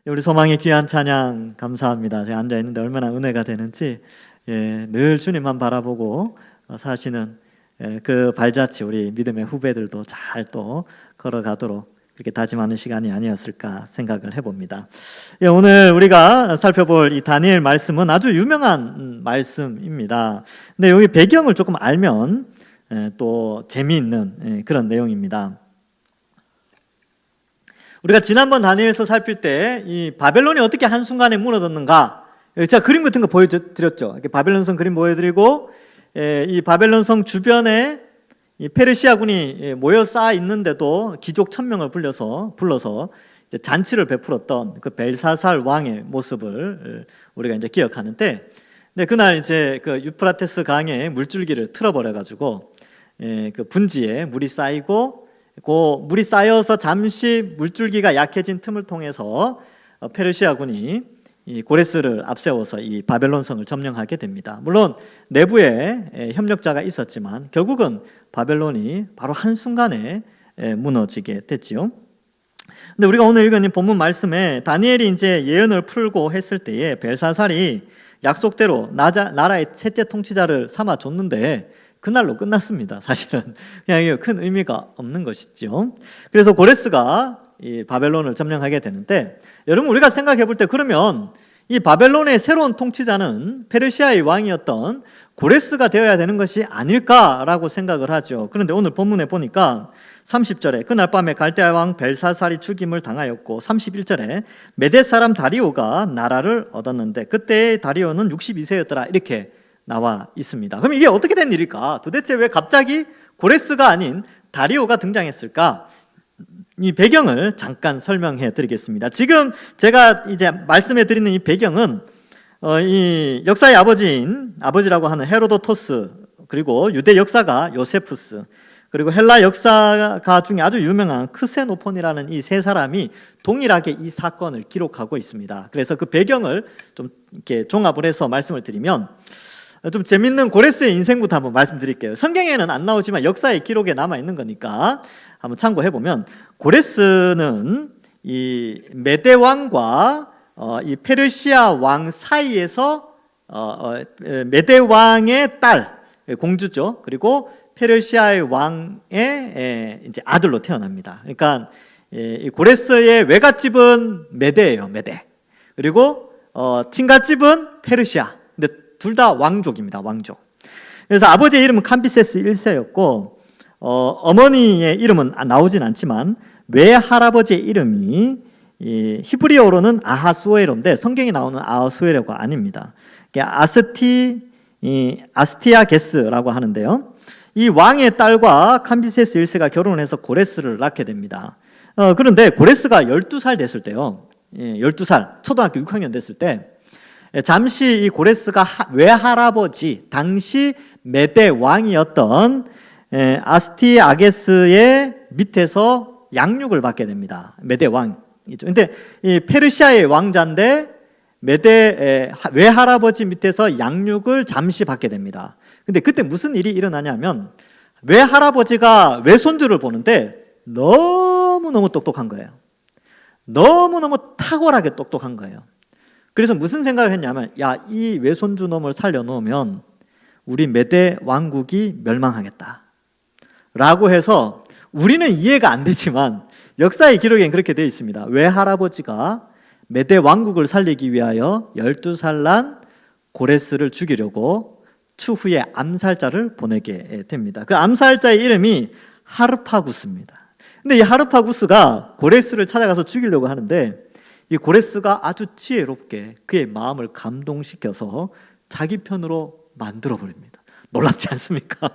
우리 소망의 귀한 찬양 감사합니다. 제가 앉아 있는데 얼마나 은혜가 되는지 늘 주님만 바라보고 사시는 그 발자취 우리 믿음의 후배들도 잘 또 걸어가도록 그렇게 다짐하는 시간이 아니었을까 생각을 해봅니다. 오늘 우리가 살펴볼 이 다니엘 말씀은 아주 유명한 말씀입니다. 근데 여기 배경을 조금 알면 또 재미있는 그런 내용입니다. 우리가 지난번 다니엘서 살필 때 이 바벨론이 어떻게 한순간에 무너졌는가, 제가 그림 같은 거 보여드렸죠. 이렇게 바벨론성 그림 보여드리고, 이 바벨론성 주변에 이 페르시아군이 모여 쌓아 있는데도 귀족 1000명을 불러서 이제 잔치를 베풀었던 그 벨사살 왕의 모습을 우리가 이제 기억하는데, 근데 그날 이제 그 유프라테스 강에 물줄기를 틀어버려가지고 그 분지에 물이 쌓이고, 그 물이 쌓여서 잠시 물줄기가 약해진 틈을 통해서 페르시아군이 이 고레스를 앞세워서 이 바벨론성을 점령하게 됩니다. 물론 내부에 협력자가 있었지만 결국은 바벨론이 바로 한순간에 무너지게 됐지요. 근데 우리가 오늘 읽은 이 본문 말씀에 다니엘이 이제 예언을 풀고 했을 때에 벨사살이 약속대로 나라의 셋째 통치자를 삼아 줬는데 그날로 끝났습니다. 사실은 그냥 큰 의미가 없는 것이죠. 그래서 고레스가 이 바벨론을 점령하게 되는데, 여러분 우리가 생각해 볼 때 그러면 이 바벨론의 새로운 통치자는 페르시아의 왕이었던 고레스가 되어야 되는 것이 아닐까라고 생각을 하죠. 그런데 오늘 본문에 보니까 30절에 그날 밤에 갈대아 왕 벨사살이 죽임을 당하였고, 31절에 메대 사람 다리오가 나라를 얻었는데 그때 다리오는 62세였더라 이렇게 나와 있습니다. 그럼 이게 어떻게 된 일일까? 도대체 왜 갑자기 고레스가 아닌 다리오가 등장했을까? 이 배경을 잠깐 설명해 드리겠습니다. 지금 제가 이제 말씀해 드리는 이 배경은 이 역사의 아버지라고 하는 헤로도토스, 그리고 유대 역사가 요세푸스, 그리고 헬라 역사가 중에 아주 유명한 크세노폰이라는 이 세 사람이 동일하게 이 사건을 기록하고 있습니다. 그래서 그 배경을 좀 이렇게 종합을 해서 말씀을 드리면, 좀 재밌는 고레스의 인생부터 한번 말씀드릴게요. 성경에는 안 나오지만 역사의 기록에 남아 있는 거니까 한번 참고해 보면, 고레스는 이 메대 왕과 이 페르시아 왕 사이에서 메대 왕의 딸, 공주죠. 그리고 페르시아의 왕의 이제 아들로 태어납니다. 그러니까 이 고레스의 외갓집은 메대예요, 메대. 그리고 친갓집은 페르시아. 근데 둘 다 왕족입니다, 왕족. 그래서 아버지의 이름은 캄비세스 1세였고, 어머니의 이름은 나오진 않지만 외할아버지의 이름이 히브리어로는 아하수에로인데 성경에 나오는 아하수에로가 아닙니다. 아스티아게스라고 하는데요. 이 왕의 딸과 캄비세스 1세가 결혼을 해서 고레스를 낳게 됩니다. 그런데 고레스가 12살 됐을 때요, 12살, 초등학교 6학년 됐을 때 잠시 이 고레스가 외할아버지, 당시 메대 왕이었던 아스티아게스의 밑에서 양육을 받게 됩니다. 메대 왕이죠. 근데 이 페르시아의 왕자인데 메대 외할아버지 밑에서 양육을 잠시 받게 됩니다. 근데 그때 무슨 일이 일어나냐면, 외할아버지가 외손주를 보는데 너무너무 똑똑한 거예요. 너무너무 탁월하게 똑똑한 거예요. 그래서 무슨 생각을 했냐면, 야, 이 외손주 놈을 살려놓으면 우리 메대 왕국이 멸망하겠다 라고 해서, 우리는 이해가 안 되지만 역사의 기록엔 그렇게 되어 있습니다. 외할아버지가 메대 왕국을 살리기 위하여 12살 난 고레스를 죽이려고 추후에 암살자를 보내게 됩니다. 그 암살자의 이름이 하르파구스입니다. 근데 이 하르파구스가 고레스를 찾아가서 죽이려고 하는데, 이 고레스가 아주 지혜롭게 그의 마음을 감동시켜서 자기 편으로 만들어버립니다. 놀랍지 않습니까?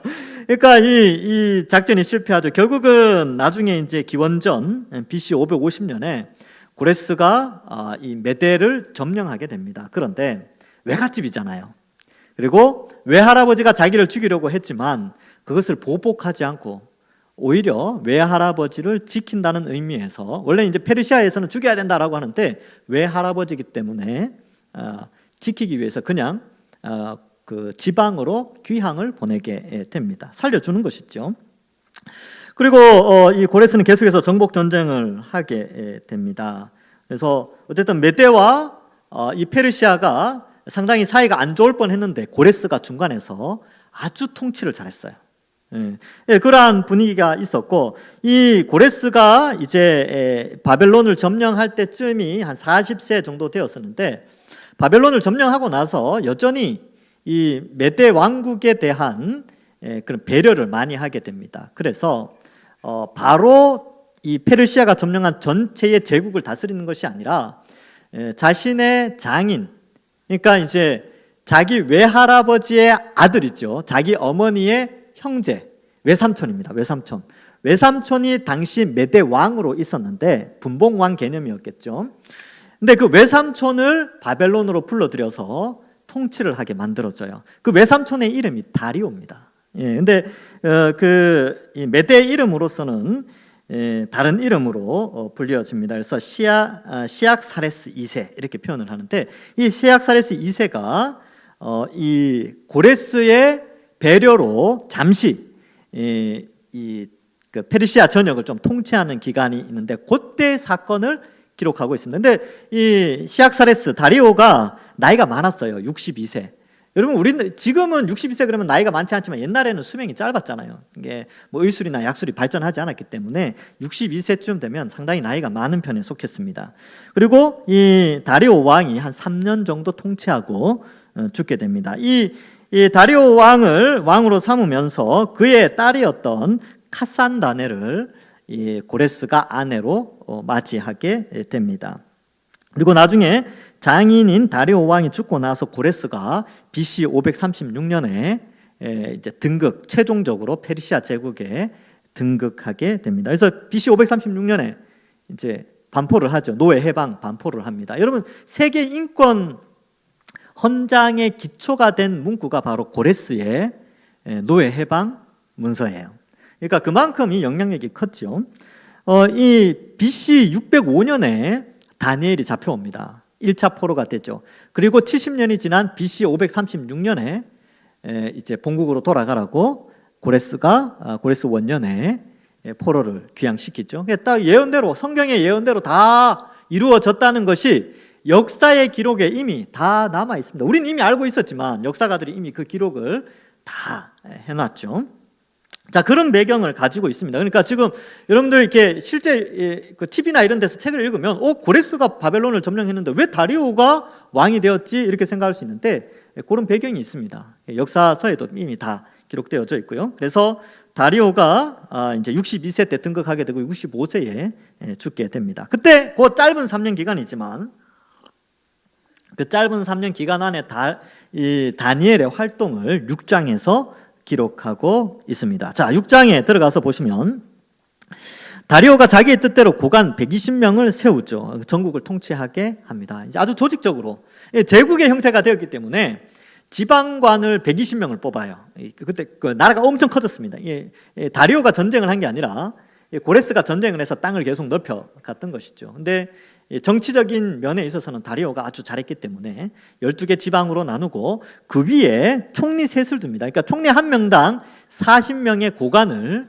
그러니까 이 작전이 실패하죠. 결국은 나중에 이제 기원전 BC 550년에 고레스가 이 메대를 점령하게 됩니다. 그런데 외갓집이잖아요. 그리고 외할아버지가 자기를 죽이려고 했지만 그것을 보복하지 않고 오히려 외할아버지를 지킨다는 의미에서, 원래 이제 페르시아에서는 죽여야 된다라고 하는데 외할아버지이기 때문에 지키기 위해서 그냥 그 지방으로 귀향을 보내게 됩니다. 살려주는 것이죠. 그리고 이 고레스는 계속해서 정복 전쟁을 하게 됩니다. 그래서 어쨌든 메대와 이 페르시아가 상당히 사이가 안 좋을 뻔했는데 고레스가 중간에서 아주 통치를 잘했어요. 그러한 분위기가 있었고, 이 고레스가 이제 바벨론을 점령할 때쯤이 한 40세 정도 되었었는데, 바벨론을 점령하고 나서 여전히 이 메대 왕국에 대한 그런 배려를 많이 하게 됩니다. 그래서 바로 이 페르시아가 점령한 전체의 제국을 다스리는 것이 아니라 자신의 장인, 그러니까 이제 자기 외할아버지의 아들이죠. 자기 어머니의 형제, 외삼촌입니다. 외삼촌. 외삼촌이 당시 메대 왕으로 있었는데 분봉왕 개념이었겠죠. 근데 그 외삼촌을 바벨론으로 불러들여서 통치를 하게 만들어져요. 그 외삼촌의 이름이 다리오입니다. 근데 이 메대의 이름으로서는 다른 이름으로 불려집니다. 그래서 시악사레스 2세 이렇게 표현을 하는데, 이 시악사레스 2세가 이 고레스의 배려로 잠시 그 페르시아 전역을 좀 통치하는 기간이 있는데, 그때 사건을 기록하고 있습니다. 근데 이 시악사레스 다리오가 나이가 많았어요. 62세. 여러분, 우리는 지금은 62세 그러면 나이가 많지 않지만 옛날에는 수명이 짧았잖아요. 이게 뭐 의술이나 약술이 발전하지 않았기 때문에 62세쯤 되면 상당히 나이가 많은 편에 속했습니다. 그리고 이 다리오 왕이 한 3년 정도 통치하고 죽게 됩니다. 이 다리오 왕으로 삼으면서 그의 딸이었던 카산다네를 이 고레스가 아내로 맞이하게 됩니다. 그리고 나중에 장인인 다리오 왕이 죽고 나서 고레스가 BC 536년에 이제 최종적으로 페르시아 제국에 등극하게 됩니다. 그래서 BC 536년에 이제 반포를 하죠. 노예 해방 반포를 합니다. 여러분, 세계 인권 헌장의 기초가 된 문구가 바로 고레스의 노예 해방 문서예요. 그러니까 그만큼 이 영향력이 컸죠. 이 BC 605년에 다니엘이 잡혀옵니다. 1차 포로가 됐죠. 그리고 70년이 지난 BC 536년에 이제 본국으로 돌아가라고 고레스 원년에 포로를 귀양시키죠. 딱 예언대로, 성경의 예언대로 다 이루어졌다는 것이 역사의 기록에 이미 다 남아 있습니다. 우리는 이미 알고 있었지만 역사가들이 이미 그 기록을 다 해놨죠. 자, 그런 배경을 가지고 있습니다. 그러니까 지금 여러분들 이렇게 실제 그 TV나 이런 데서 책을 읽으면 고레스가 바벨론을 점령했는데 왜 다리오가 왕이 되었지? 이렇게 생각할 수 있는데 그런 배경이 있습니다. 역사서에도 이미 다 기록되어져 있고요. 그래서 다리오가 이제 62세 때 등극하게 되고 65세에 죽게 됩니다. 그때 그 짧은 3년 기간이지만 그 짧은 3년 기간 안에 이 다니엘의 활동을 6장에서 기록하고 있습니다. 자, 6장에 들어가서 보시면 다리오가 자기의 뜻대로 고관 120명을 세우죠. 전국을 통치하게 합니다. 이제 아주 조직적으로 제국의 형태가 되었기 때문에 지방관을 120명을 뽑아요. 그때 그 나라가 엄청 커졌습니다. 다리오가 전쟁을 한 게 아니라 고레스가 전쟁을 해서 땅을 계속 넓혀 갔던 것이죠. 근데 정치적인 면에 있어서는 다리오가 아주 잘했기 때문에 12개 지방으로 나누고 그 위에 총리 셋을 둡니다. 그러니까 총리 한 명당 40명의 고관을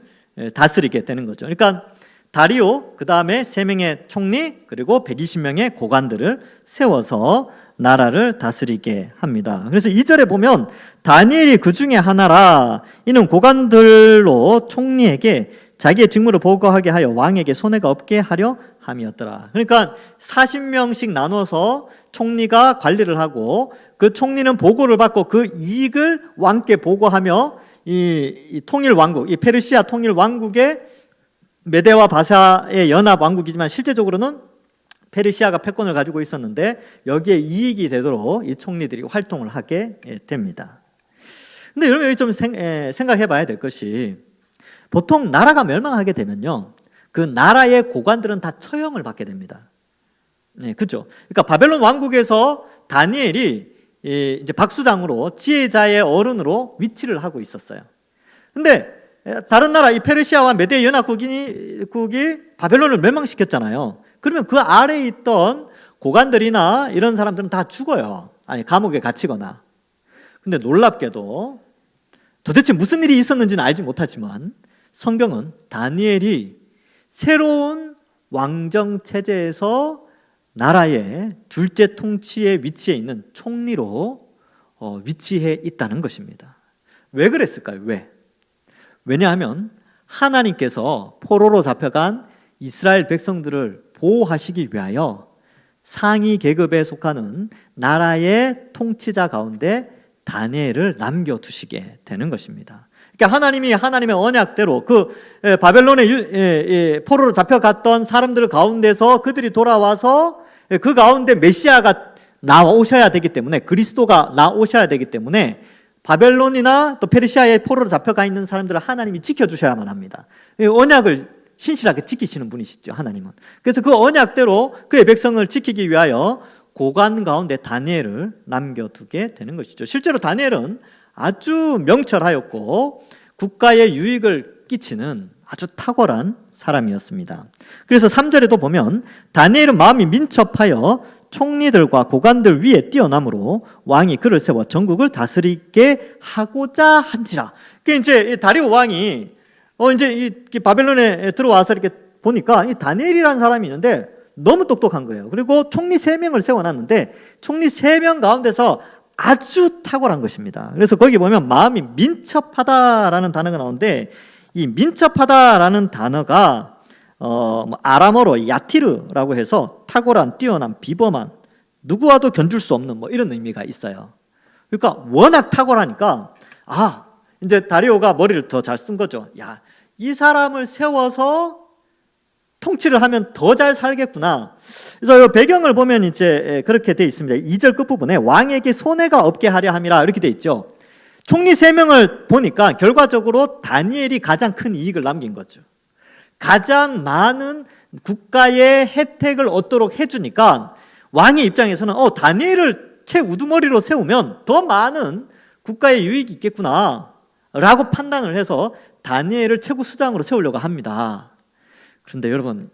다스리게 되는 거죠. 그러니까 다리오, 그 다음에 3명의 총리, 그리고 120명의 고관들을 세워서 나라를 다스리게 합니다. 그래서 2절에 보면 다니엘이 그 중에 하나라, 이는 고관들로 총리에게 자기의 직무를 보고하게 하여 왕에게 손해가 없게 하려 함이었더라. 그러니까 40명씩 나눠서 총리가 관리를 하고 그 총리는 보고를 받고 그 이익을 왕께 보고하며 이 통일 왕국, 이 페르시아 통일 왕국의 메대와 바사의 연합 왕국이지만 실제적으로는 페르시아가 패권을 가지고 있었는데 여기에 이익이 되도록 이 총리들이 활동을 하게 됩니다. 근데 여러분 여기 좀 생각해 봐야 될 것이, 보통 나라가 멸망하게 되면요, 그 나라의 고관들은 다 처형을 받게 됩니다. 네, 그렇죠. 그러니까 바벨론 왕국에서 다니엘이 이제 박수장으로, 지혜자의 어른으로 위치를 하고 있었어요. 근데 다른 나라, 이 페르시아와 메대 연합국이 바벨론을 멸망시켰잖아요. 그러면 그 아래에 있던 고관들이나 이런 사람들은 다 죽어요. 아니, 감옥에 갇히거나. 근데 놀랍게도 도대체 무슨 일이 있었는지는 알지 못하지만 성경은 다니엘이 새로운 왕정 체제에서 나라의 둘째 통치의 위치에 있는 총리로 위치해 있다는 것입니다. 왜 그랬을까요? 왜냐하면 하나님께서 포로로 잡혀간 이스라엘 백성들을 보호하시기 위하여 상위 계급에 속하는 나라의 통치자 가운데 다니엘을 남겨두시게 되는 것입니다. 그러니까 하나님이 하나님의 언약대로 그 바벨론에 포로로 잡혀갔던 사람들 가운데서 그들이 돌아와서 그 가운데 메시아가 나오셔야 되기 때문에, 그리스도가 나오셔야 되기 때문에 바벨론이나 또 페르시아에 포로로 잡혀가 있는 사람들을 하나님이 지켜주셔야만 합니다. 언약을 신실하게 지키시는 분이시죠, 하나님은. 그래서 그 언약대로 그의 백성을 지키기 위하여 고관 가운데 다니엘을 남겨두게 되는 것이죠. 실제로 다니엘은 아주 명철하였고 국가에 유익을 끼치는 아주 탁월한 사람이었습니다. 그래서 3절에도 보면 다니엘은 마음이 민첩하여 총리들과 고관들 위에 뛰어남으로 왕이 그를 세워 전국을 다스리게 하고자 한지라. 그 이제 다리오 왕이 이제 이 바벨론에 들어와서 이렇게 보니까 이 다니엘이라는 사람이 있는데 너무 똑똑한 거예요. 그리고 총리 3명을 세워놨는데 총리 3명 가운데서 아주 탁월한 것입니다. 그래서 거기 보면 마음이 민첩하다라는 단어가 나오는데, 이 민첩하다라는 단어가 아람어로 야티르라고 해서 탁월한, 뛰어난, 비범한, 누구와도 견줄 수 없는 이런 의미가 있어요. 그러니까 워낙 탁월하니까 이제 다리오가 머리를 더 잘 쓴 거죠. 이 사람을 세워서 통치를 하면 더 잘 살겠구나. 그래서 이 배경을 보면 이제 그렇게 돼 있습니다. 2절 끝부분에 왕에게 손해가 없게 하려 함이라 이렇게 돼 있죠. 총리 3명을 보니까 결과적으로 다니엘이 가장 큰 이익을 남긴 거죠. 가장 많은 국가의 혜택을 얻도록 해주니까 왕의 입장에서는 다니엘을 최우두머리로 세우면 더 많은 국가의 유익이 있겠구나 라고 판단을 해서 다니엘을 최고 수장으로 세우려고 합니다. 그런데 여러분,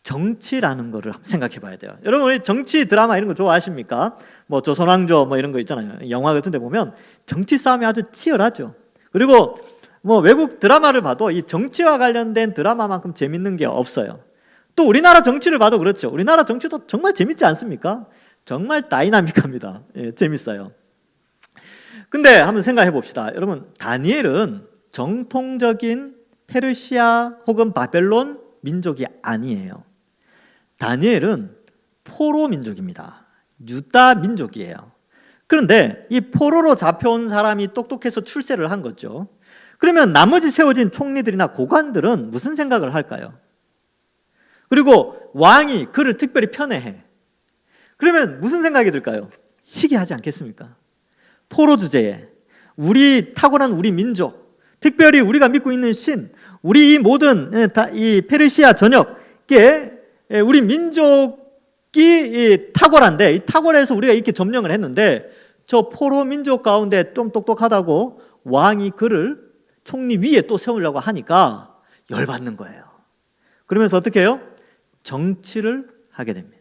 정치라는 거를 생각해 봐야 돼요. 여러분, 정치 드라마 이런 거 좋아하십니까? 조선왕조 이런 거 있잖아요. 영화 같은 데 보면 정치 싸움이 아주 치열하죠. 그리고 외국 드라마를 봐도 이 정치와 관련된 드라마만큼 재밌는 게 없어요. 또 우리나라 정치를 봐도 그렇죠. 우리나라 정치도 정말 재밌지 않습니까? 정말 다이나믹합니다. 재밌어요. 근데 한번 생각해 봅시다. 여러분, 다니엘은 정통적인 페르시아 혹은 바벨론 민족이 아니에요. 다니엘은 포로 민족입니다. 유다 민족이에요. 그런데 이 포로로 잡혀온 사람이 똑똑해서 출세를 한 거죠. 그러면 나머지 세워진 총리들이나 고관들은 무슨 생각을 할까요? 그리고 왕이 그를 특별히 편애해. 그러면 무슨 생각이 들까요? 시기하지 않겠습니까? 포로 주제에 우리 탁월한 우리 민족, 특별히 우리가 믿고 있는 신, 우리 이 모든 이 페르시아 전역에 우리 민족이 탁월한데, 이 탁월해서 우리가 이렇게 점령을 했는데 저 포로 민족 가운데 좀 똑똑하다고 왕이 그를 총리 위에 또 세우려고 하니까 열받는 거예요. 그러면서 어떻게 해요? 정치를 하게 됩니다.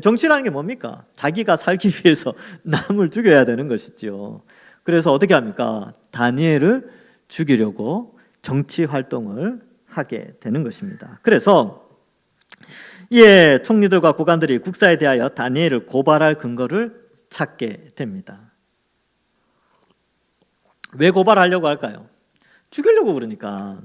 정치라는 게 뭡니까? 자기가 살기 위해서 남을 죽여야 되는 것이죠. 그래서 어떻게 합니까? 다니엘을 죽이려고 정치 활동을 하게 되는 것입니다. 그래서 총리들과 고관들이 국사에 대하여 다니엘을 고발할 근거를 찾게 됩니다. 왜 고발하려고 할까요? 죽이려고 그러니까.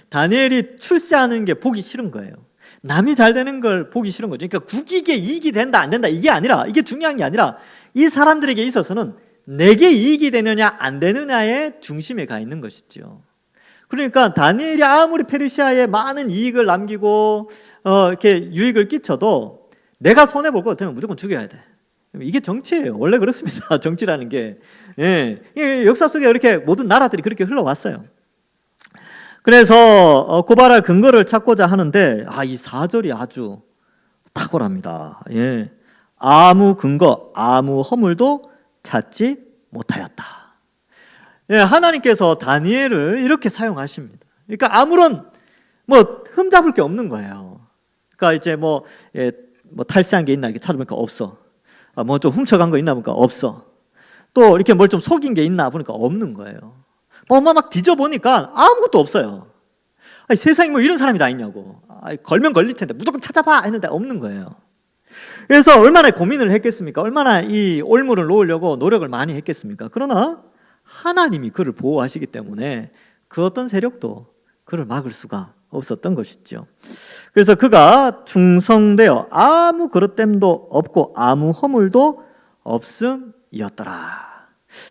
다니엘이 출세하는 게 보기 싫은 거예요. 남이 잘 되는 걸 보기 싫은 거죠. 그러니까 국익에 이익이 된다 안 된다 이게 아니라, 이게 중요한 게 아니라 이 사람들에게 있어서는 내게 이익이 되느냐 안 되느냐의 중심에 가 있는 것이죠. 그러니까 다니엘이 아무리 페르시아에 많은 이익을 남기고 이렇게 유익을 끼쳐도 내가 손해 볼 것 같으면 무조건 죽여야 돼. 이게 정치예요. 원래 그렇습니다. 정치라는 게. 역사 속에 이렇게 모든 나라들이 그렇게 흘러왔어요. 그래서 고발할 근거를 찾고자 하는데 이 4절이 아주 탁월합니다. 아무 근거, 아무 허물도 찾지 못하였다. 하나님께서 다니엘을 이렇게 사용하십니다. 그러니까 아무런 흠잡을 게 없는 거예요. 그러니까 이제 탈세한 게 있나 이렇게 찾아보니까 없어. 좀 훔쳐간 거 있나 보니까 없어. 또 이렇게 뭘 좀 속인 게 있나 보니까 없는 거예요. 막 뒤져보니까 아무것도 없어요. 세상에 이런 사람이 다 있냐고. 걸면 걸릴 텐데 무조건 찾아봐 했는데 없는 거예요. 그래서 얼마나 고민을 했겠습니까? 얼마나 이 올무를 놓으려고 노력을 많이 했겠습니까? 그러나 하나님이 그를 보호하시기 때문에 그 어떤 세력도 그를 막을 수가 없었던 것이죠. 그래서 그가 충성되어 아무 그릇됨도 없고 아무 허물도 없음이었더라.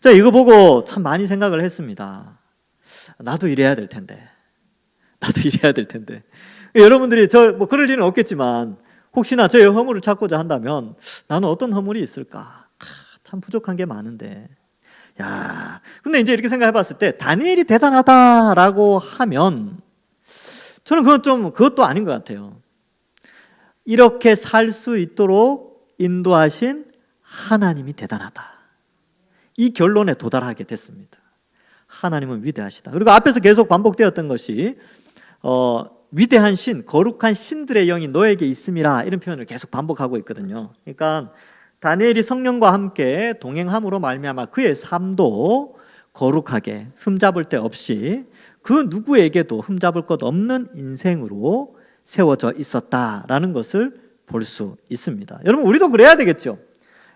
자, 이거 보고 참 많이 생각을 했습니다. 나도 이래야 될 텐데. 나도 이래야 될 텐데. 여러분들이 뭐 그럴 일은 없겠지만 혹시나 저의 허물을 찾고자 한다면 나는 어떤 허물이 있을까? 참 부족한 게 많은데. 야, 근데 이제 이렇게 생각해 봤을 때 다니엘이 대단하다라고 하면 저는 그것도 아닌 것 같아요. 이렇게 살 수 있도록 인도하신 하나님이 대단하다. 이 결론에 도달하게 됐습니다. 하나님은 위대하시다. 그리고 앞에서 계속 반복되었던 것이 위대한 신, 거룩한 신들의 영이 너에게 있음이라 이런 표현을 계속 반복하고 있거든요. 그러니까 다니엘이 성령과 함께 동행함으로 말미암아 그의 삶도 거룩하게 흠잡을 데 없이 그 누구에게도 흠잡을 것 없는 인생으로 세워져 있었다라는 것을 볼 수 있습니다. 여러분, 우리도 그래야 되겠죠.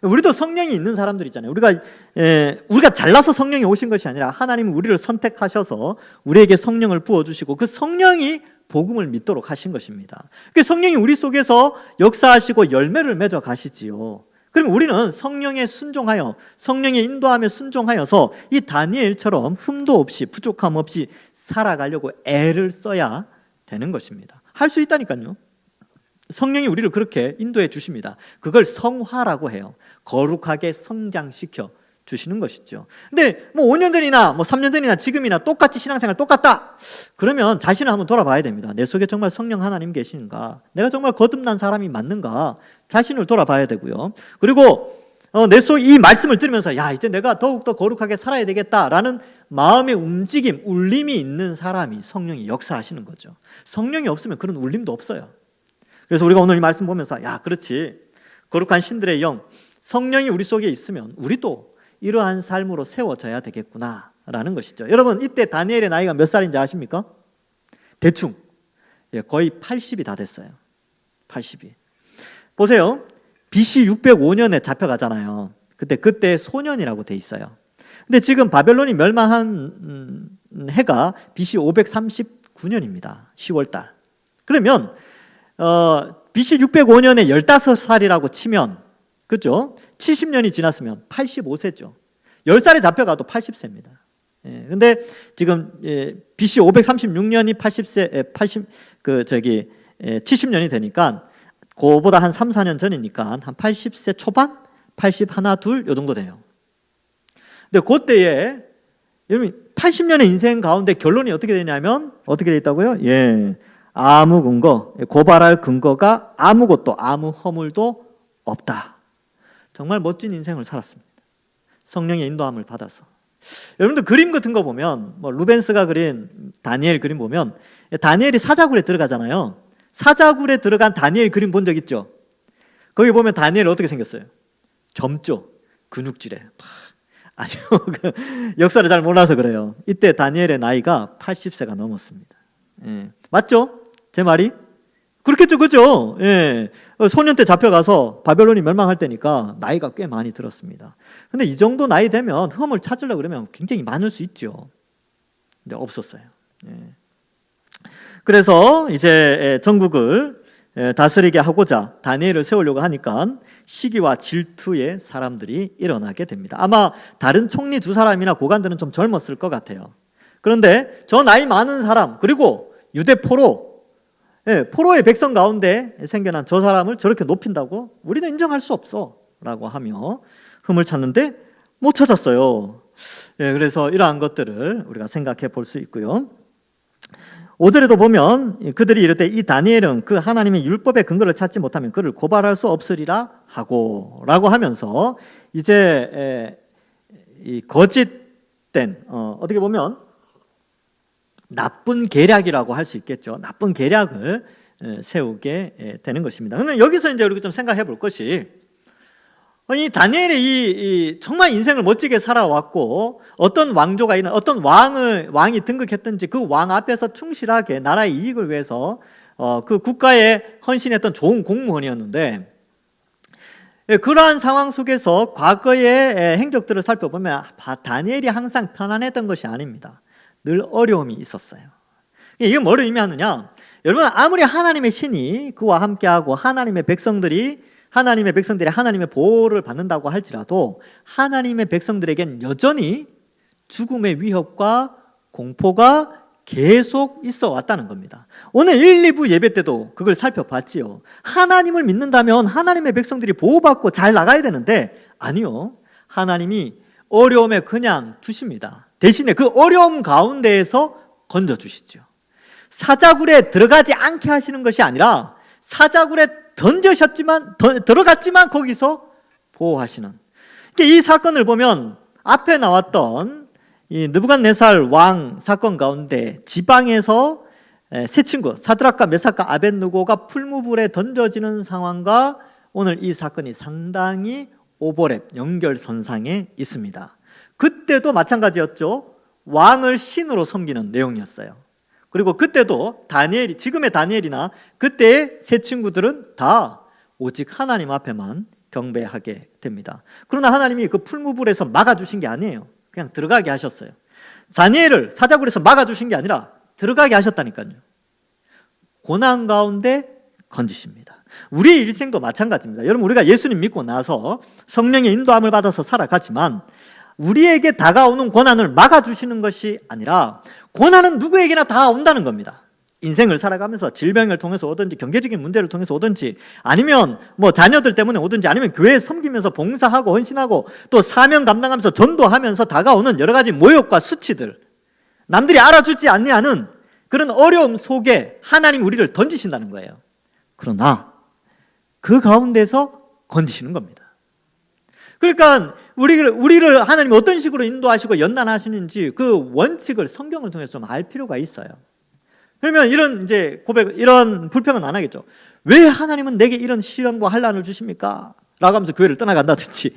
우리도 성령이 있는 사람들 있잖아요. 우리가 잘나서 성령이 오신 것이 아니라 하나님은 우리를 선택하셔서 우리에게 성령을 부어주시고 그 성령이 복음을 믿도록 하신 것입니다. 그 성령이 우리 속에서 역사하시고 열매를 맺어 가시지요. 그럼 우리는 성령에 순종하여 성령의 인도함에 순종하여서 이 다니엘처럼 흠도 없이 부족함 없이 살아가려고 애를 써야 되는 것입니다. 할 수 있다니까요. 성령이 우리를 그렇게 인도해 주십니다. 그걸 성화라고 해요. 거룩하게 성장시켜 주시는 것이죠. 근데 뭐 5년 전이나 뭐 3년 전이나 지금이나 똑같이 신앙생활 똑같다. 그러면 자신을 한번 돌아봐야 됩니다. 내 속에 정말 성령 하나님 계시는가? 내가 정말 거듭난 사람이 맞는가? 자신을 돌아봐야 되고요. 그리고 내 속 이 말씀을 들으면서 야, 이제 내가 더욱더 거룩하게 살아야 되겠다라는 마음의 움직임, 울림이 있는 사람이 성령이 역사하시는 거죠. 성령이 없으면 그런 울림도 없어요. 그래서 우리가 오늘 이 말씀 보면서 야, 그렇지. 거룩한 신들의 영, 성령이 우리 속에 있으면 우리도 이러한 삶으로 세워져야 되겠구나라는 것이죠. 여러분, 이때 다니엘의 나이가 몇 살인지 아십니까? 대충 거의 80이 다 됐어요. 80이. 보세요. BC 605년에 잡혀가잖아요. 그때 소년이라고 돼 있어요. 근데 지금 바벨론이 멸망한 해가 BC 539년입니다. 10월달. 그러면 BC 605년에 15살이라고 치면, 그죠? 70년이 지났으면 85세죠. 10살에 잡혀가도 80세입니다. 근데 지금 BC 536년이 70년이 되니까 그거보다 한 3, 4년 전이니까 한 80세 초반? 81, 2, 요 정도 돼요. 근데 그때에 여러분 80년의 인생 가운데 결론이 어떻게 되냐면 어떻게 돼 있다고요? 아무 근거, 고발할 근거가 아무것도 아무 허물도 없다. 정말 멋진 인생을 살았습니다. 성령의 인도함을 받아서. 여러분들 그림 같은 거 보면 뭐 루벤스가 그린 다니엘 그림 보면 다니엘이 사자굴에 들어가잖아요. 사자굴에 들어간 다니엘 그림 본 적 있죠? 거기 보면 다니엘 어떻게 생겼어요? 젊죠? 근육질에. 아니요. 역사를 잘 몰라서 그래요. 이때 다니엘의 나이가 80세가 넘었습니다. 맞죠? 제 말이? 그렇겠죠, 그죠? 소년 때 잡혀가서 바벨론이 멸망할 때니까 나이가 꽤 많이 들었습니다. 근데 이 정도 나이 되면 흠을 찾으려고 그러면 굉장히 많을 수 있죠. 근데 없었어요. 그래서 이제 전국을 다스리게 하고자 다니엘을 세우려고 하니까 시기와 질투의 사람들이 일어나게 됩니다. 아마 다른 총리 2사람이나 고관들은 좀 젊었을 것 같아요. 그런데 저 나이 많은 사람, 그리고 유대 포로의 백성 가운데 생겨난 저 사람을 저렇게 높인다고? 우리는 인정할 수 없어 라고 하며 흠을 찾는데 못 찾았어요. 그래서 이러한 것들을 우리가 생각해 볼 수 있고요. 5절에도 보면 그들이 이럴 때 이 다니엘은 그 하나님의 율법의 근거를 찾지 못하면 그를 고발할 수 없으리라 하고 라고 하면서 이제 이 거짓된 어떻게 보면 나쁜 계략이라고 할 수 있겠죠. 나쁜 계략을 세우게 되는 것입니다. 그러면 여기서 이제 우리가 좀 생각해 볼 것이 이 다니엘의 이 정말 인생을 멋지게 살아왔고 어떤 왕조가 있는 어떤 왕이 등극했든지 그 왕 앞에서 충실하게 나라의 이익을 위해서 그 국가에 헌신했던 좋은 공무원이었는데 그러한 상황 속에서 과거의 행적들을 살펴보면 다니엘이 항상 편안했던 것이 아닙니다. 늘 어려움이 있었어요. 이게 뭐를 의미하느냐? 여러분, 아무리 하나님의 신이 그와 함께하고 하나님의 백성들이 하나님의 보호를 받는다고 할지라도 하나님의 백성들에겐 여전히 죽음의 위협과 공포가 계속 있어 왔다는 겁니다. 오늘 1, 2부 예배 때도 그걸 살펴봤지요. 하나님을 믿는다면 하나님의 백성들이 보호받고 잘 나가야 되는데 아니요. 하나님이 어려움에 그냥 두십니다. 대신에 그 어려움 가운데에서 건져주시죠. 사자굴에 들어가지 않게 하시는 것이 아니라 사자굴에 들어갔지만 거기서 보호하시는. 이 사건을 보면 앞에 나왔던 이 느부갓네살 왕 사건 가운데 지방에서 세 친구 사드락과 메삭과 아벳느고가 풀무불에 던져지는 상황과 오늘 이 사건이 상당히 오버랩 연결선상에 있습니다. 그때도 마찬가지였죠. 왕을 신으로 섬기는 내용이었어요. 그리고 그때도 지금의 다니엘이나 그때의 세 친구들은 다 오직 하나님 앞에만 경배하게 됩니다. 그러나 하나님이 그 풀무불에서 막아주신 게 아니에요. 그냥 들어가게 하셨어요. 다니엘을 사자굴에서 막아주신 게 아니라 들어가게 하셨다니까요. 고난 가운데 건지십니다. 우리의 일생도 마찬가지입니다. 여러분, 우리가 예수님 믿고 나서 성령의 인도함을 받아서 살아가지만 우리에게 다가오는 고난을 막아주시는 것이 아니라 고난은 누구에게나 다 온다는 겁니다. 인생을 살아가면서 질병을 통해서 오든지 경제적인 문제를 통해서 오든지 아니면 자녀들 때문에 오든지 아니면 교회에 섬기면서 봉사하고 헌신하고 또 사명 감당하면서 전도하면서 다가오는 여러 가지 모욕과 수치들, 남들이 알아주지 않는 그런 어려움 속에 하나님 우리를 던지신다는 거예요. 그러나 그 가운데서 건지시는 겁니다. 그러니까 우리를 하나님이 어떤 식으로 인도하시고 연단하시는지 그 원칙을 성경을 통해서 좀 알 필요가 있어요. 그러면 이런 불평은 안 하겠죠. 왜 하나님은 내게 이런 시험과 환난을 주십니까? 라고 하면서 교회를 떠나간다든지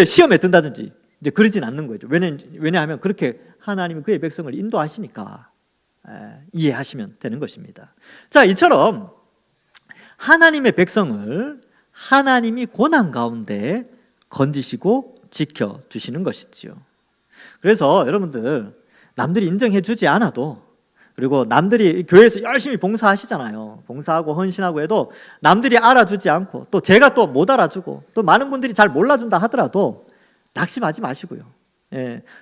시험에 든다든지 그러진 않는 거죠. 왜냐하면 그렇게 하나님은 그의 백성을 인도하시니까 이해하시면 되는 것입니다. 자, 이처럼 하나님의 백성을 하나님이 고난 가운데 건지시고 지켜주시는 것이지요. 그래서 여러분들 남들이 인정해 주지 않아도 그리고 남들이 교회에서 열심히 봉사하시잖아요. 봉사하고 헌신하고 해도 남들이 알아주지 않고 또 제가 또 못 알아주고 또 많은 분들이 잘 몰라준다 하더라도 낙심하지 마시고요.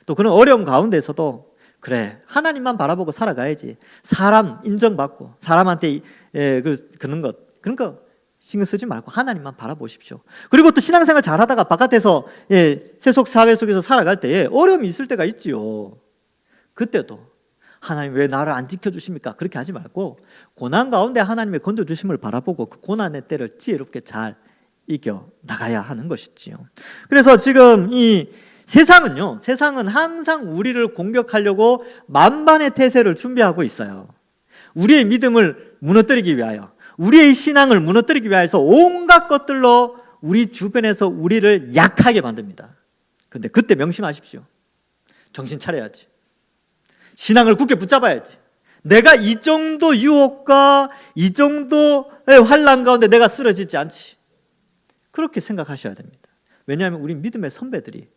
또 그런 어려움 가운데서도 그래 하나님만 바라보고 살아가야지. 사람 인정받고 사람한테 그런 거 신경 쓰지 말고 하나님만 바라보십시오. 그리고 또 신앙생활 잘하다가 바깥에서 세속 사회 속에서 살아갈 때에 어려움이 있을 때가 있지요. 그때도 하나님 왜 나를 안 지켜주십니까? 그렇게 하지 말고 고난 가운데 하나님의 건져주심을 바라보고 그 고난의 때를 지혜롭게 잘 이겨나가야 하는 것이지요. 그래서 지금 이 세상은 항상 우리를 공격하려고 만반의 태세를 준비하고 있어요. 우리의 믿음을 무너뜨리기 위하여, 우리의 신앙을 무너뜨리기 위해서 온갖 것들로 우리 주변에서 우리를 약하게 만듭니다. 그런데 그때 명심하십시오. 정신 차려야지. 신앙을 굳게 붙잡아야지. 내가 이 정도 유혹과 이 정도의 환난 가운데 내가 쓰러지지 않지. 그렇게 생각하셔야 됩니다. 왜냐하면 우리 믿음의 선배들이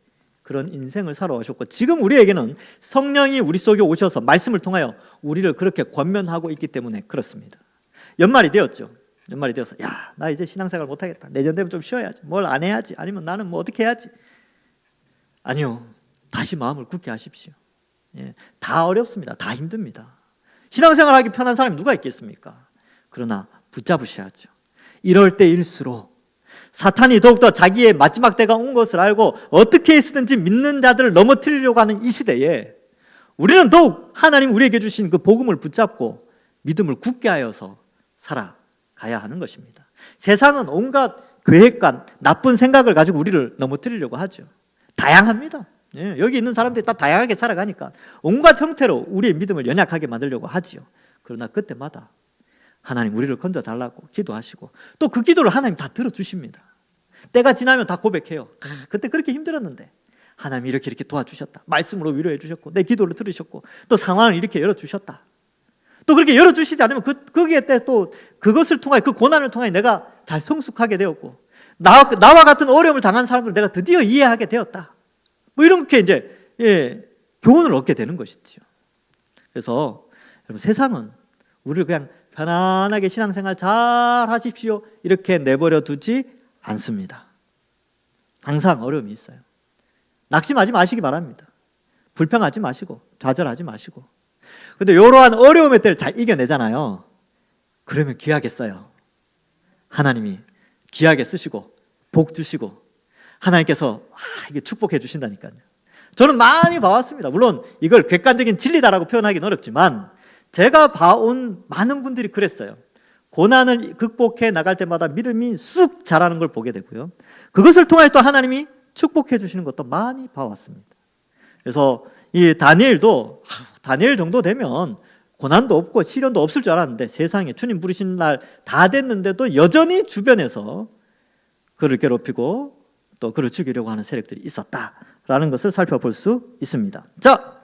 그런 인생을 살아오셨고 지금 우리에게는 성령이 우리 속에 오셔서 말씀을 통하여 우리를 그렇게 권면하고 있기 때문에 그렇습니다. 연말이 되었죠. 연말이 되어서 나 이제 신앙생활 못하겠다. 내년 되면 좀 쉬어야지. 뭘 안 해야지. 아니면 나는 어떻게 해야지. 아니요. 다시 마음을 굳게 하십시오. 다 어렵습니다. 다 힘듭니다. 신앙생활 하기 편한 사람이 누가 있겠습니까? 그러나 붙잡으셔야죠. 이럴 때일수록 사탄이 더욱더 자기의 마지막 때가 온 것을 알고 어떻게 해서든지 믿는 자들을 넘어뜨리려고 하는 이 시대에 우리는 더욱 하나님 우리에게 주신 그 복음을 붙잡고 믿음을 굳게 하여서 살아가야 하는 것입니다. 세상은 온갖 계획과 나쁜 생각을 가지고 우리를 넘어뜨리려고 하죠. 다양합니다. 여기 있는 사람들이 다 다양하게 살아가니까 온갖 형태로 우리의 믿음을 연약하게 만들려고 하지요. 그러나 그때마다 하나님 우리를 건져달라고 기도하시고 또 그 기도를 하나님 다 들어주십니다. 때가 지나면 다 고백해요. 그때 그렇게 힘들었는데 하나님이 이렇게 도와주셨다. 말씀으로 위로해 주셨고 내 기도를 들으셨고 또 상황을 이렇게 열어주셨다. 또 그렇게 열어주시지 않으면 거기에 또 그것을 통하여 그 고난을 통하여 내가 잘 성숙하게 되었고 나와 같은 어려움을 당한 사람들 내가 드디어 이해하게 되었다. 뭐 이렇게 이제 교훈을 얻게 되는 것이지요. 그래서 여러분, 세상은 우리를 그냥 편안하게 신앙생활 잘 하십시오 이렇게 내버려 두지 않습니다. 항상 어려움이 있어요. 낙심하지 마시기 바랍니다. 불평하지 마시고 좌절하지 마시고. 근데 이러한 어려움의 때를 잘 이겨내잖아요. 그러면 귀하게 써요. 하나님이 귀하게 쓰시고 복 주시고 하나님께서 이게 축복해 주신다니까요. 저는 많이 봐왔습니다. 물론 이걸 객관적인 진리다라고 표현하기는 어렵지만 제가 봐온 많은 분들이 그랬어요. 고난을 극복해 나갈 때마다 믿음이 쑥 자라는 걸 보게 되고요. 그것을 통해 또 하나님이 축복해 주시는 것도 많이 봐왔습니다. 그래서 이 다니엘도 다니엘 정도 되면 고난도 없고 시련도 없을 줄 알았는데 세상에 주님 부르신 날 다 됐는데도 여전히 주변에서 그를 괴롭히고 또 그를 죽이려고 하는 세력들이 있었다라는 것을 살펴볼 수 있습니다. 자,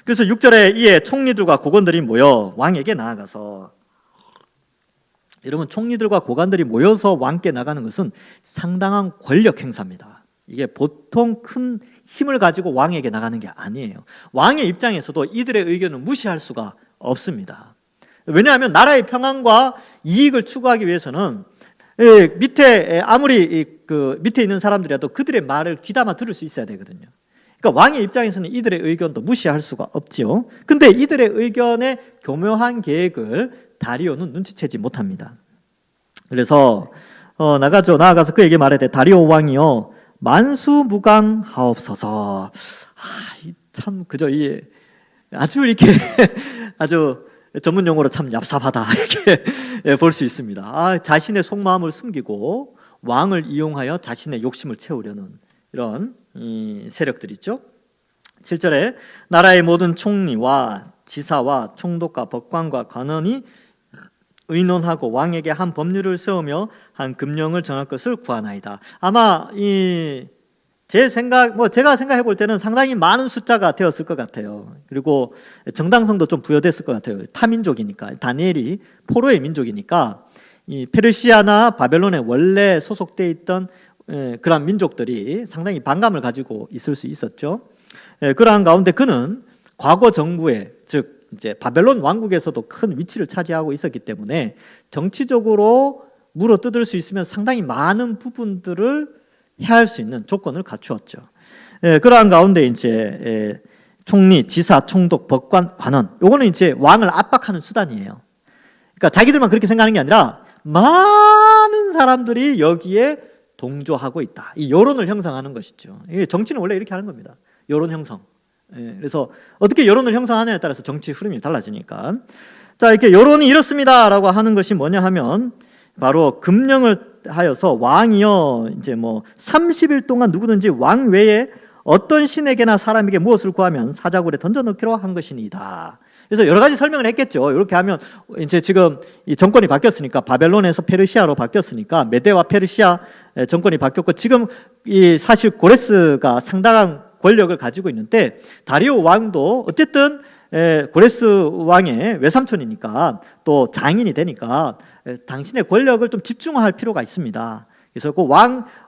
그래서 6절에 이에 총리들과 고관들이 모여 왕에게 나아가서, 여러분, 총리들과 고관들이 모여서 왕께 나가는 것은 상당한 권력 행사입니다. 이게 보통 큰 힘을 가지고 왕에게 나가는 게 아니에요. 왕의 입장에서도 이들의 의견을 무시할 수가 없습니다. 왜냐하면 나라의 평안과 이익을 추구하기 위해서는 밑에 아무리 그 밑에 있는 사람들이라도 그들의 말을 귀담아 들을 수 있어야 되거든요. 그러니까 왕의 입장에서는 이들의 의견도 무시할 수가 없지요. 근데 이들의 의견의 교묘한 계획을 다리오는 눈치채지 못합니다. 그래서 나가서 그에게 말하되 다리오 왕이여 만수무강하옵소서. 참 그저 이 아주 이렇게 아주 전문 용어로 참 얍삽하다 이렇게 볼 수 있습니다. 자신의 속마음을 숨기고 왕을 이용하여 자신의 욕심을 채우려는 이런 세력들이 있죠. 7절에 나라의 모든 총리와 지사와 총독과 법관과 관원이 의논하고 왕에게 한 법률을 세우며 한 금령을 정할 것을 구하나이다. 아마 제가 생각해 볼 때는 상당히 많은 숫자가 되었을 것 같아요. 그리고 정당성도 좀 부여됐을 것 같아요. 타민족이니까, 다니엘이 포로의 민족이니까 이 페르시아나 바벨론에 원래 소속돼 있던 그러한 민족들이 상당히 반감을 가지고 있을 수 있었죠. 그러한 가운데 그는 과거 정부에, 즉 이제 바벨론 왕국에서도 큰 위치를 차지하고 있었기 때문에 정치적으로 물어뜯을 수 있으면 상당히 많은 부분들을 해할 수 있는 조건을 갖추었죠. 그러한 가운데 이제 총리, 지사, 총독, 법관, 관원, 요거는 이제 왕을 압박하는 수단이에요. 그러니까 자기들만 그렇게 생각하는 게 아니라 많은 사람들이 여기에 동조하고 있다. 이 여론을 형성하는 것이죠. 정치는 원래 이렇게 하는 겁니다. 여론 형성. 그래서 어떻게 여론을 형성하느냐에 따라서 정치 흐름이 달라지니까. 자, 이렇게 여론이 이렇습니다라고 하는 것이 뭐냐 하면 바로 금령을 하여서 왕이요 이제 30일 동안 누구든지 왕 외에 어떤 신에게나 사람에게 무엇을 구하면 사자굴에 던져넣기로 한 것이니이다. 그래서 여러 가지 설명을 했겠죠. 이렇게 하면 이제 지금 이 정권이 바뀌었으니까, 바벨론에서 페르시아로 바뀌었으니까 메대와 페르시아 정권이 바뀌었고, 지금 이 사실 고레스가 상당한 권력을 가지고 있는데, 다리오 왕도 어쨌든 고레스 왕의 외삼촌이니까 또 장인이 되니까 당신의 권력을 좀 집중화할 필요가 있습니다. 그래서 그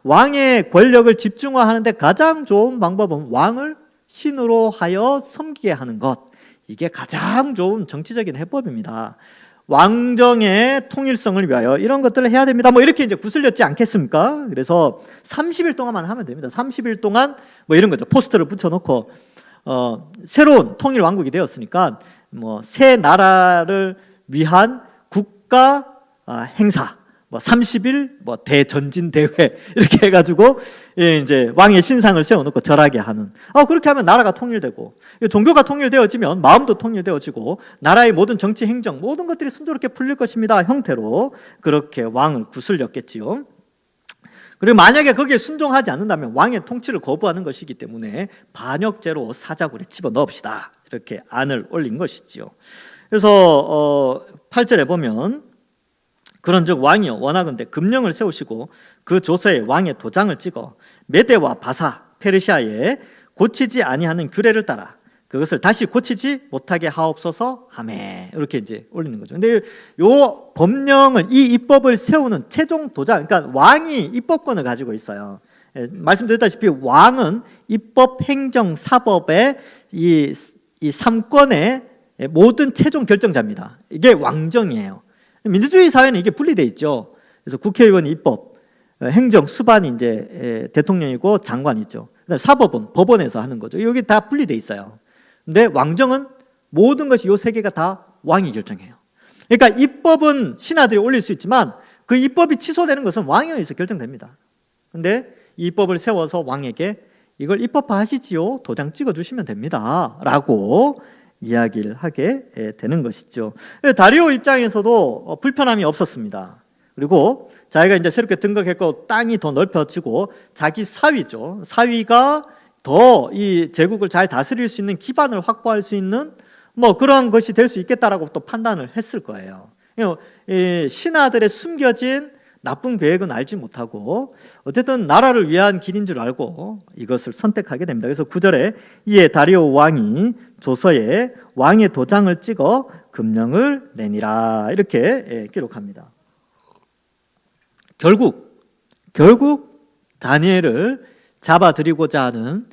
왕의 권력을 집중화하는데 가장 좋은 방법은 왕을 신으로 하여 섬기게 하는 것. 이게 가장 좋은 정치적인 해법입니다. 왕정의 통일성을 위하여 이런 것들을 해야 됩니다. 이렇게 이제 구슬렸지 않겠습니까? 그래서 30일 동안만 하면 됩니다. 30일 동안 이런 거죠. 포스터를 붙여놓고 새로운 통일 왕국이 되었으니까 새 나라를 위한 국가 행사, 30일 대전진 대회 이렇게 해가지고 이제 왕의 신상을 세워놓고 절하게 하는. 그렇게 하면 나라가 통일되고 종교가 통일되어지면 마음도 통일되어지고 나라의 모든 정치 행정 모든 것들이 순조롭게 풀릴 것입니다. 형태로 그렇게 왕을 구슬렸겠지요. 그리고 만약에 거기에 순종하지 않는다면 왕의 통치를 거부하는 것이기 때문에 반역죄로 사자굴에 집어넣읍시다. 이렇게 안을 올린 것이지요. 그래서 8절에 보면 그런즉 왕이여 원하건대 금령을 세우시고 그 조서에 왕의 도장을 찍어 메대와 바사 페르시아에 고치지 아니하는 규례를 따라 그것을 다시 고치지 못하게 하옵소서 하매 이렇게 이제 올리는 거죠. 근데 요 법령을 이 입법을 세우는 최종 도장, 그러니까 왕이 입법권을 가지고 있어요. 말씀드렸다시피 왕은 입법, 행정, 사법의 이 3권의 모든 최종 결정자입니다. 이게 왕정이에요. 민주주의 사회는 이게 분리돼 있죠. 그래서 국회의원이 입법, 행정, 수반이 이제 대통령이고 장관이 있죠. 사법은 법원에서 하는 거죠. 여기 다 분리돼 있어요. 근데 왕정은 모든 것이 요 세 개가 다 왕이 결정해요. 그러니까 입법은 신하들이 올릴 수 있지만 그 입법이 취소되는 것은 왕에 의해서 결정됩니다. 근데 이 입법을 세워서 왕에게 이걸 입법화하시지요. 도장 찍어주시면 됩니다. 라고 이야기를 하게 되는 것이죠. 다리오 입장에서도 불편함이 없었습니다. 그리고 자기가 이제 새롭게 등극했고 땅이 더 넓혀지고 자기 사위죠. 사위가 더 이 제국을 잘 다스릴 수 있는 기반을 확보할 수 있는 뭐 그러한 것이 될 수 있겠다라고 또 판단을 했을 거예요. 신하들의 숨겨진 나쁜 계획은 알지 못하고 어쨌든 나라를 위한 길인 줄 알고 이것을 선택하게 됩니다. 그래서 9절에 이에 다리오 왕이 조서에 왕의 도장을 찍어 금령을 내니라 이렇게 기록합니다. 결국 다니엘을 잡아들이고자 하는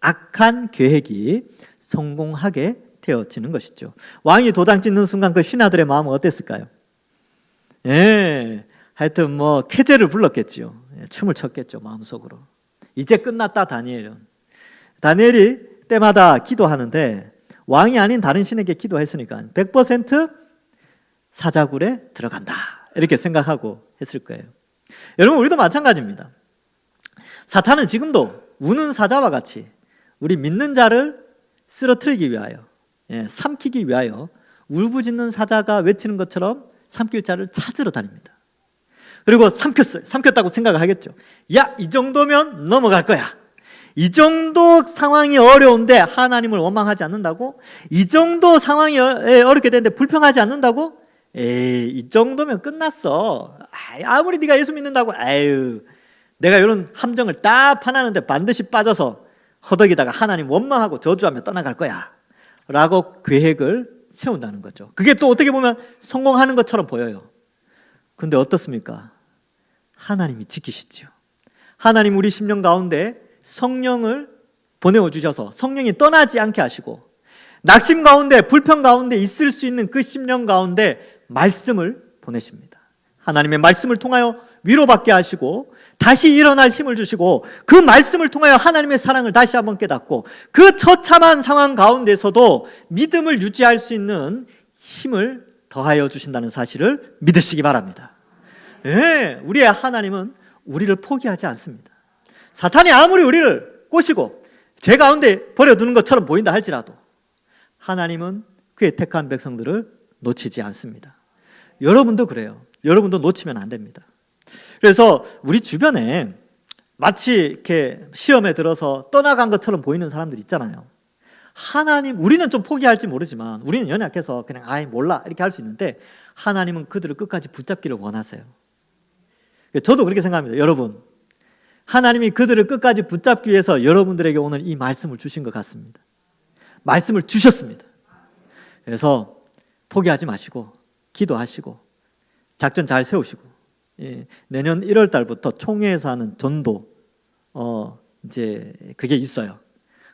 악한 계획이 성공하게 되어지는 것이죠. 왕이 도장 찍는 순간 그 신하들의 마음은 어땠을까요? 하여튼 뭐 쾌재를 불렀겠지요. 춤을 췄겠죠, 마음속으로. 이제 끝났다, 다니엘은. 다니엘이 때마다 기도하는데 왕이 아닌 다른 신에게 기도했으니까 100% 사자굴에 들어간다 이렇게 생각하고 했을 거예요. 여러분, 우리도 마찬가지입니다. 사탄은 지금도 우는 사자와 같이 우리 믿는 자를 쓰러뜨리기 위하여, 삼키기 위하여 울부짖는 사자가 외치는 것처럼 삼킬 자를 찾으러 다닙니다. 그리고 삼켰다고 생각을 하겠죠. 야, 이 정도면 넘어갈 거야. 이 정도 상황이 어려운데 하나님을 원망하지 않는다고? 이 정도 상황이 어렵게 되는데 불평하지 않는다고? 이 정도면 끝났어. 아무리 네가 예수 믿는다고, 내가 이런 함정을 딱 파놨는데 반드시 빠져서 허덕이다가 하나님 원망하고 저주하며 떠나갈 거야 라고 계획을 세운다는 거죠. 그게 또 어떻게 보면 성공하는 것처럼 보여요. 근데 어떻습니까? 하나님이 지키시죠. 하나님 우리 심령 가운데 성령을 보내어 주셔서 성령이 떠나지 않게 하시고 낙심 가운데 불평 가운데 있을 수 있는 그 심령 가운데 말씀을 보내십니다. 하나님의 말씀을 통하여 위로받게 하시고 다시 일어날 힘을 주시고 그 말씀을 통하여 하나님의 사랑을 다시 한번 깨닫고 그 처참한 상황 가운데서도 믿음을 유지할 수 있는 힘을 더하여 주신다는 사실을 믿으시기 바랍니다. 우리의 하나님은 우리를 포기하지 않습니다. 사탄이 아무리 우리를 꼬시고 제 가운데 버려두는 것처럼 보인다 할지라도 하나님은 그의 택한 백성들을 놓치지 않습니다. 여러분도 그래요. 여러분도 놓치면 안 됩니다. 그래서 우리 주변에 마치 이렇게 시험에 들어서 떠나간 것처럼 보이는 사람들 있잖아요. 하나님, 우리는 좀 포기할지 모르지만 우리는 연약해서 그냥 몰라 이렇게 할 수 있는데 하나님은 그들을 끝까지 붙잡기를 원하세요. 저도 그렇게 생각합니다. 여러분, 하나님이 그들을 끝까지 붙잡기 위해서 여러분들에게 오늘 이 말씀을 주신 것 같습니다. 말씀을 주셨습니다. 그래서 포기하지 마시고 기도하시고 작전 잘 세우시고 내년 1월 달부터 총회에서 하는 전도 이제 그게 있어요.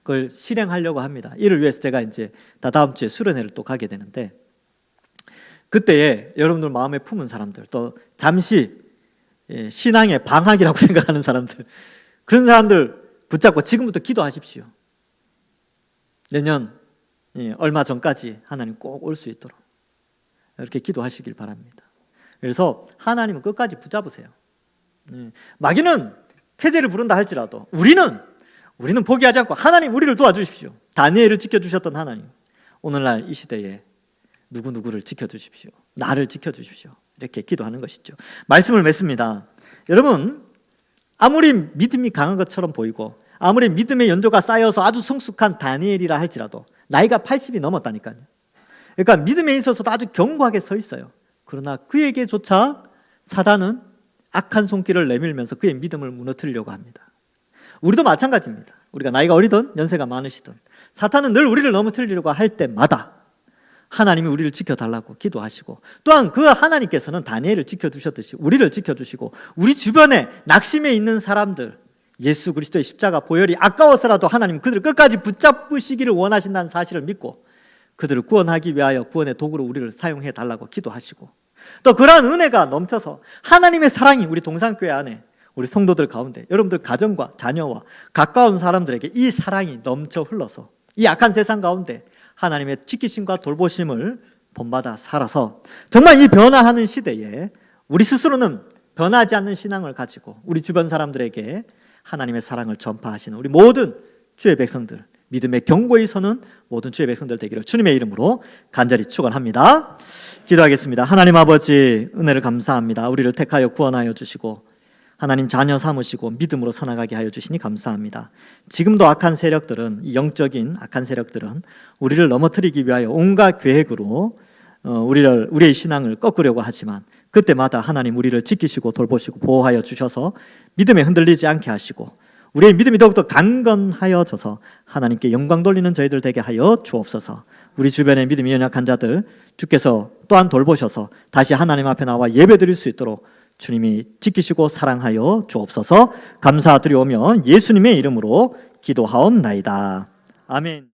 그걸 실행하려고 합니다. 이를 위해서 제가 이제 다다음 주에 수련회를 또 가게 되는데 그때에 여러분들 마음에 품은 사람들 또 잠시 신앙의 방학이라고 생각하는 사람들 그런 사람들 붙잡고 지금부터 기도하십시오. 내년 얼마 전까지 하나님 꼭 올 수 있도록 이렇게 기도하시길 바랍니다. 그래서 하나님은 끝까지 붙잡으세요. 마귀는 쾌재를 부른다 할지라도 우리는 포기하지 않고 하나님 우리를 도와주십시오. 다니엘을 지켜주셨던 하나님 오늘날 이 시대에 누구누구를 지켜주십시오. 나를 지켜주십시오. 이렇게 기도하는 것이죠. 말씀을 맺습니다. 여러분, 아무리 믿음이 강한 것처럼 보이고 아무리 믿음의 연조가 쌓여서 아주 성숙한 다니엘이라 할지라도 나이가 80이 넘었다니까요. 그러니까 믿음에 있어서도 아주 견고하게 서 있어요. 그러나 그에게조차 사단은 악한 손길을 내밀면서 그의 믿음을 무너뜨리려고 합니다. 우리도 마찬가지입니다. 우리가 나이가 어리든 연세가 많으시든 사탄은 늘 우리를 넘어뜨리려고 할 때마다 하나님이 우리를 지켜달라고 기도하시고, 또한 그 하나님께서는 다니엘을 지켜두셨듯이 우리를 지켜주시고, 우리 주변에 낙심해 있는 사람들, 예수 그리스도의 십자가 보혈이 아까워서라도 하나님 그들을 끝까지 붙잡으시기를 원하신다는 사실을 믿고 그들을 구원하기 위하여 구원의 도구로 우리를 사용해 달라고 기도하시고, 또 그러한 은혜가 넘쳐서 하나님의 사랑이 우리 동산교회 안에, 우리 성도들 가운데, 여러분들 가정과 자녀와 가까운 사람들에게 이 사랑이 넘쳐 흘러서 이 악한 세상 가운데 하나님의 지키심과 돌보심을 본받아 살아서 정말 이 변화하는 시대에 우리 스스로는 변하지 않는 신앙을 가지고 우리 주변 사람들에게 하나님의 사랑을 전파하시는 우리 모든 주의 백성들, 믿음의 경고에 서는 모든 주의 백성들 되기를 주님의 이름으로 간절히 축원합니다. 기도하겠습니다. 하나님 아버지, 은혜를 감사합니다. 우리를 택하여 구원하여 주시고 하나님 자녀 삼으시고 믿음으로 살아가게 하여 주시니 감사합니다. 지금도 악한 세력들은, 이 영적인 악한 세력들은 우리를 넘어뜨리기 위하여 온갖 계획으로 우리의 신앙을 꺾으려고 하지만 그때마다 하나님 우리를 지키시고 돌보시고 보호하여 주셔서 믿음에 흔들리지 않게 하시고 우리의 믿음이 더욱더 강건하여져서 하나님께 영광 돌리는 저희들 되게 하여 주옵소서. 우리 주변에 믿음이 연약한 자들 주께서 또한 돌보셔서 다시 하나님 앞에 나와 예배드릴 수 있도록 주님이 지키시고 사랑하여 주옵소서. 감사드리오며 예수님의 이름으로 기도하옵나이다. 아멘.